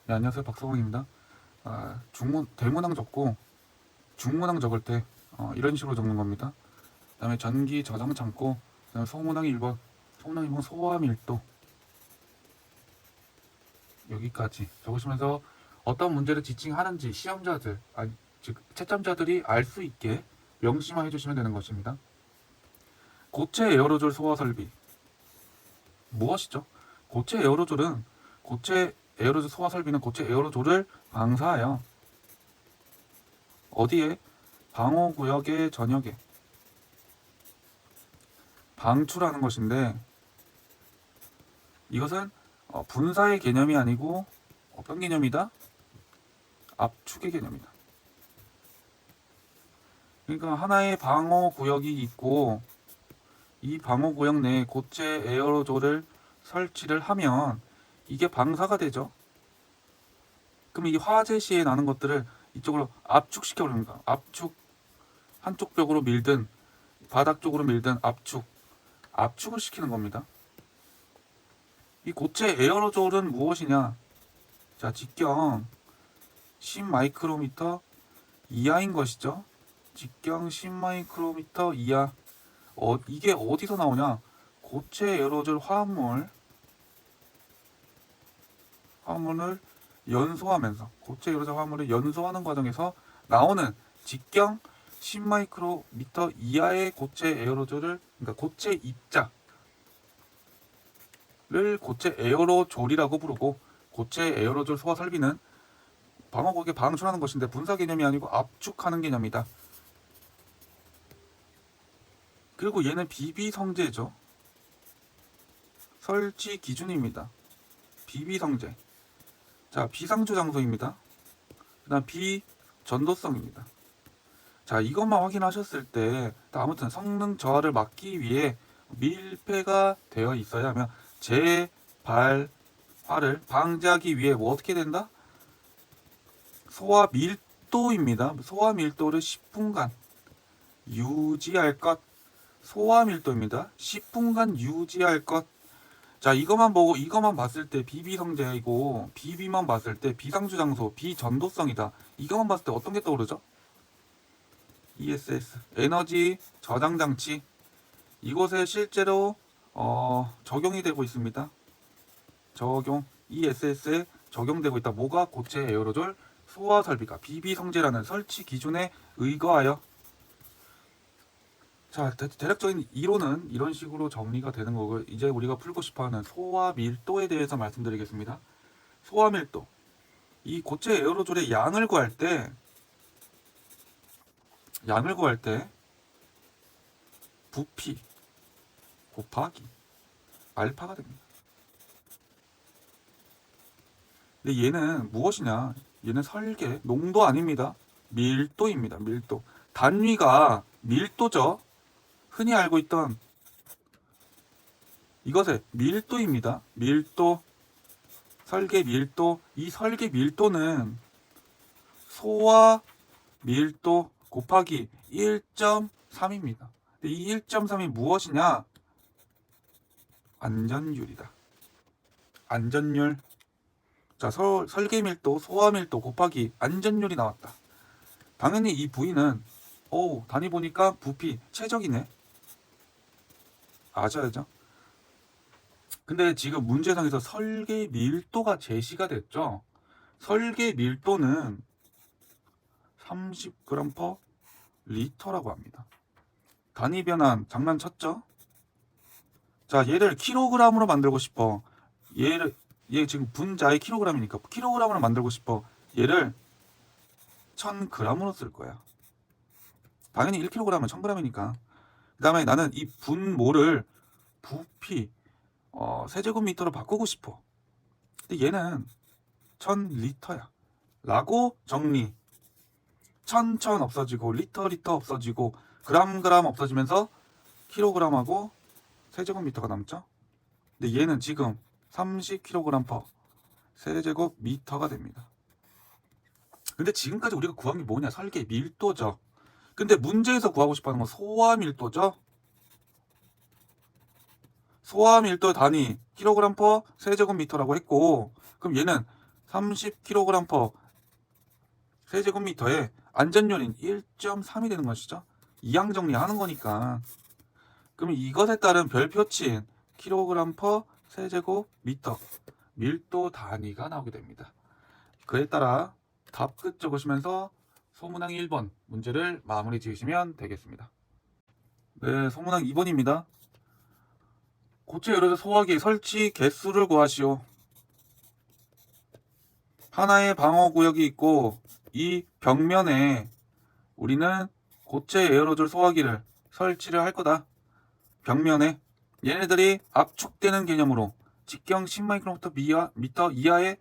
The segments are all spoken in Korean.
네, 안녕하세요. 박서광입니다. 대문항 적고 중문항 적을 때 이런 식으로 적는 겁니다. 그 다음에 전기 저장 창고, 그 다음에 소문항 1번, 소문항 2번 소화 밀도 여기까지 적으시면서 어떤 문제를 지칭하는지 시험자들, 즉 채점자들이 알 수 있게 명시만 해주시면 되는 것입니다. 고체 에어로졸 소화 설비 무엇이죠? 고체 에어로졸은 고체 에어로졸 소화 설비는 고체 에어로졸을 방사하여 어디에? 방호구역의 전역에 방출하는 것인데, 이것은 분사의 개념이 아니고 어떤 개념이다? 압축의 개념이다. 그러니까 하나의 방호구역이 있고 이 방호구역 내에 고체 에어로졸을 설치를 하면 이게 방사가 되죠. 그럼 이게 화재 시에 나는 것들을 이쪽으로 압축시켜 버립니다. 압축, 한쪽 벽으로 밀든 바닥 쪽으로 밀든 압축을 시키는 겁니다. 이 고체 에어로졸은 무엇이냐? 자, 직경 10 마이크로미터 이하인 것이죠. 직경 10 마이크로미터 이하. 이게 어디서 나오냐? 고체 에어로졸 화합물을 연소하면서, 고체 에어로졸 화합물을 연소하는 과정에서 나오는 직경 10 마이크로미터 이하의 고체 에어로졸을, 그러니까 고체 입자를 고체 에어로졸이라고 부르고, 고체 에어로졸 소화 설비는 방어구역에 방출하는 것인데 분사 개념이 아니고 압축하는 개념이다. 그리고 얘는 비비성제죠. 설치 기준입니다. 비비성제. 자, 비상조 장소입니다. 그 다음 비전도성입니다. 자, 이것만 확인하셨을 때, 아무튼 성능 저하를 막기 위해 밀폐가 되어 있어야 하며 재발화를 방지하기 위해 뭐 어떻게 된다? 소화 밀도입니다. 소화 밀도를 10분간 유지할 것. 소화 밀도입니다. 10분간 유지할 것. 자, 이것만 보고 이것만 봤을 때 비비성제이고, 비비만 봤을 때 비상주 장소, 비전도성이다. 이것만 봤을 때 어떤 게 떠오르죠? ESS, 에너지 저장 장치. 이곳에 실제로 적용이 되고 있습니다. ESS에 적용되고 있다. 뭐가? 고체 에어로졸 소화 설비가 비비성제라는 설치 기준에 의거하여. 자, 대략적인 이론은 이런 식으로 정리가 되는 거고, 이제 우리가 풀고 싶어하는 소화 밀도에 대해서 말씀드리겠습니다. 소화 밀도. 이 고체 에어로졸의 양을 구할 때 부피 곱하기 알파가 됩니다. 근데 얘는 무엇이냐? 얘는 설계, 농도 아닙니다. 밀도입니다. 밀도. 단위가 밀도죠. 흔히 알고 있던 이것의 밀도입니다. 밀도, 설계 밀도. 이 설계 밀도는 소화 밀도 곱하기 1.3입니다. 이 1.3이 무엇이냐? 안전율이다. 안전율. 자, 설계 밀도, 소화 밀도 곱하기 안전율이 나왔다. 당연히 이 부위는 단위 보니까 부피, 최적이네. 아셔야죠. 근데 지금 문제상에서 설계 밀도가 제시가 됐죠. 설계 밀도는 30g/L 리터라고 합니다. 단위 변환 장난쳤죠? 자, 얘를 킬로그램으로 만들고 싶어. 얘 지금 분자의 킬로그램이니까 킬로그램으로 만들고 싶어. 얘를 1000g으로 쓸 거야. 당연히 1kg은 1000g이니까. 그 다음에 나는 이 분모를 부피 세제곱미터로 바꾸고 싶어. 근데 얘는 1000리터야 라고 정리. 1000 없어지고 리터 없어지고 그램 없어지면서 킬로그램하고 세제곱미터가 남죠. 근데 얘는 지금 30kg/. 세제곱미터가 됩니다. 근데 지금까지 우리가 구한 게 뭐냐? 설계 밀도죠. 근데 문제에서 구하고 싶어하는 건 소화 밀도죠. 소화 밀도 단위 kg/세제곱미터라고 했고, 그럼 얘는 30kg/. 세제곱미터에 안전요인 1.3이 되는 것이죠. 이항 정리하는 거니까. 그럼 이것에 따른 별표치인 kg/. 세제곱미터 밀도 단위가 나오게 됩니다. 그에 따라 답 끝 적으시면서 소문항 1번 문제를 마무리 지으시면 되겠습니다. 네, 소문항 2번입니다. 고체 열어져 소화기 설치 개수를 구하시오. 하나의 방어구역이 있고 이 벽면에 우리는 고체 에어로졸 소화기를 설치를 할 거다. 벽면에 얘네들이 압축되는 개념으로 직경 10마이크로미터 이하의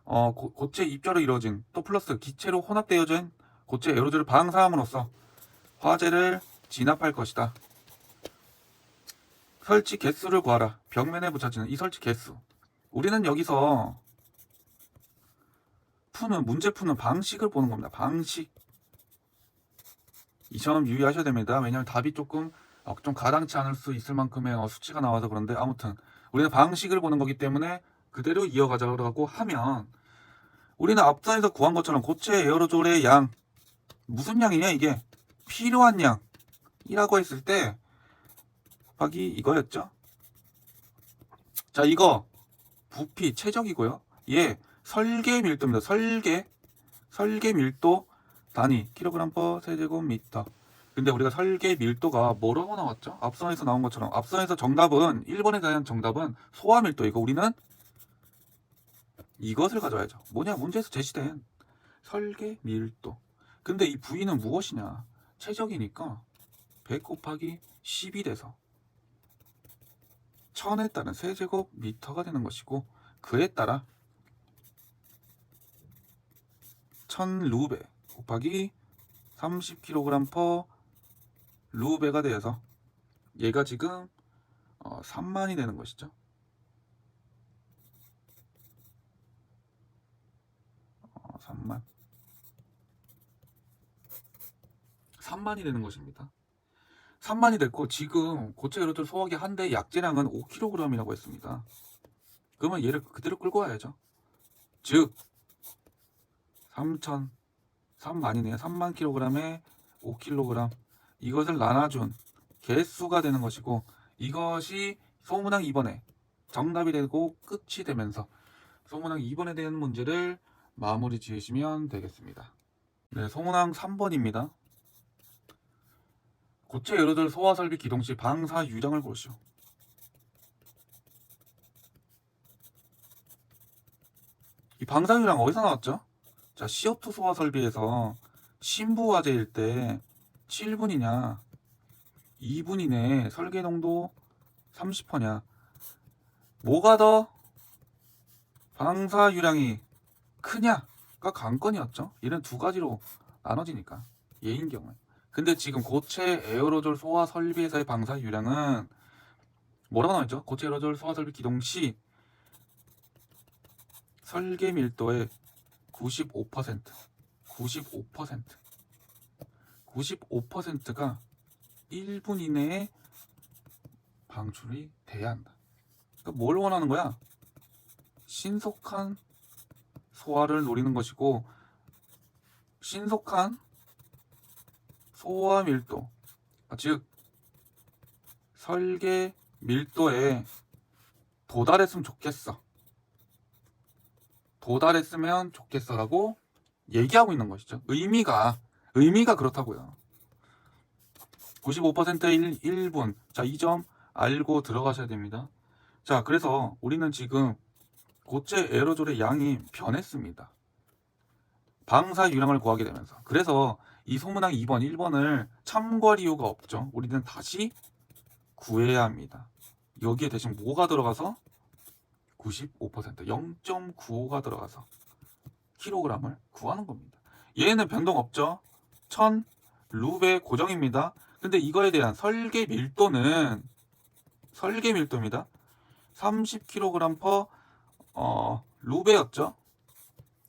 고체 입자로 이루어진 또 플러스 기체로 혼합되어진 고체 에어로졸을 방사함으로써 화재를 진압할 것이다. 설치 개수를 구하라. 벽면에 붙여지는 이 설치 개수. 우리는 여기서 문제 푸는 방식을 보는 겁니다. 방식. 이 점 유의하셔야 됩니다. 왜냐하면 답이 좀 가당치 않을 수 있을 만큼의 수치가 나와서 그런데 아무튼 우리는 방식을 보는 거기 때문에 그대로 이어가자고 하면 우리는 앞선에서 구한 것처럼 고체 에어로졸의 양 무슨 양이냐 이게 필요한 양이라고 했을 때 곱하기 이거였죠. 자 이거 부피 최적이고요. 얘 설계 밀도입니다. 설계 밀도 단위 kg/. 세제곱미터. 근데 우리가 설계 밀도가 뭐라고 나왔죠? 앞선에서 나온 것처럼 앞선에서 정답은 1번에 대한 정답은 소화 밀도이고 우리는 이것을 가져야죠. 뭐냐? 문제에서 제시된 설계 밀도. 근데 이 부위는 무엇이냐? 최적이니까 100 곱하기 10이 돼서 1000에 따른 세제곱미터가 되는 것이고 그에 따라 1000루베 곱하기 30kg/. 루베가 되어서 얘가 지금 3만이 되는 것이죠. 3만이 되는 것입니다. 3만이 됐고 지금 고체 에어로졸 소화기 한 대 약재량은 5kg이라고 했습니다. 그러면 얘를 그대로 끌고 와야죠. 즉 3만이네요. 3만 kg에 5kg. 이것을 나눠준 개수가 되는 것이고 이것이 소문항 2번에 정답이 되고 끝이 되면서 소문항 2번에 대한 문제를 마무리 지으시면 되겠습니다. 네, 소문항 3번입니다. 고체 에어로졸 소화 설비 기동 시 방사 유량을 고르시오. 이 방사 유량 어디서 나왔죠? 자, CO2 소화 설비에서 신부 화재일 때 7분이냐 2분 이내 설계 농도 30%냐 뭐가 더 방사 유량이 크냐가 관건이었죠. 이런 두 가지로 나눠지니까 예인 경우에. 근데 지금 고체 에어로졸 소화 설비에서의 방사 유량은 뭐라고 나왔죠? 고체 에어로졸 소화 설비 기동 시 설계 밀도의 95%가 1분 이내에 방출이 돼야 한다. 그러니까 뭘 원하는 거야? 신속한 소화를 노리는 것이고 신속한 소화 밀도, 즉 설계 밀도에 도달했으면 좋겠어라고 얘기하고 있는 것이죠. 의미가 그렇다고요. 95%의 1분. 자, 이 점 알고 들어가셔야 됩니다. 자, 그래서 우리는 지금 고체 에어로졸의 양이 변했습니다. 방사 유량을 구하게 되면서. 그래서 이 소문항 2번, 1번을 참고할 이유가 없죠. 우리는 다시 구해야 합니다. 여기에 대신 뭐가 들어가서 95%, 0.95가 들어가서 킬로그램을 구하는 겁니다. 얘는 변동 없죠. 1000 루베 고정입니다. 근데 이거에 대한 설계 밀도입니다. 30kg/. 루베였죠.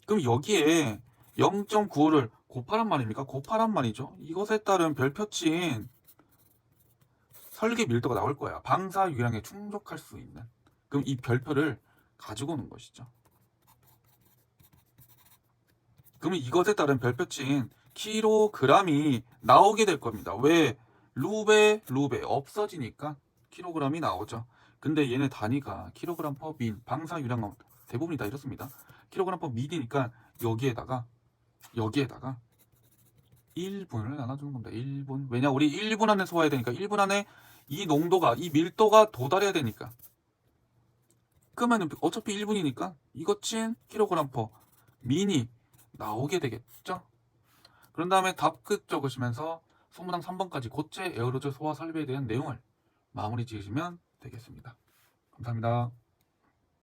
그럼 여기에 0.95를 곱하란 말입니까? 곱하란 말이죠. 이것에 따른 별표치인 설계 밀도가 나올 거야. 방사 유량에 충족할 수 있는. 그럼 이 별표를 가지고 오는 것이죠. 그러면 이것에 따른 별표친 킬로그램이 나오게 될 겁니다. 왜? 루베 없어지니까 킬로그램이 나오죠. 근데 얘네 단위가 킬로그램 퍼 민, 방사 유량 대부분이 다 이렇습니다. 킬로그램 퍼 민이니까 여기에다가 1분을 나눠주는 겁니다. 1분. 왜냐? 우리 1분 안에 소화해야 되니까 1분 안에 이 농도가, 이 밀도가 도달해야 되니까. 그러면 어차피 1분이니까 이것 친 킬로그램 퍼 민이 나오게 되겠죠? 그런 다음에 답 끝 적으시면서 소문항 3번까지 고체 에어로졸 소화 설비에 대한 내용을 마무리 지으시면 되겠습니다. 감사합니다.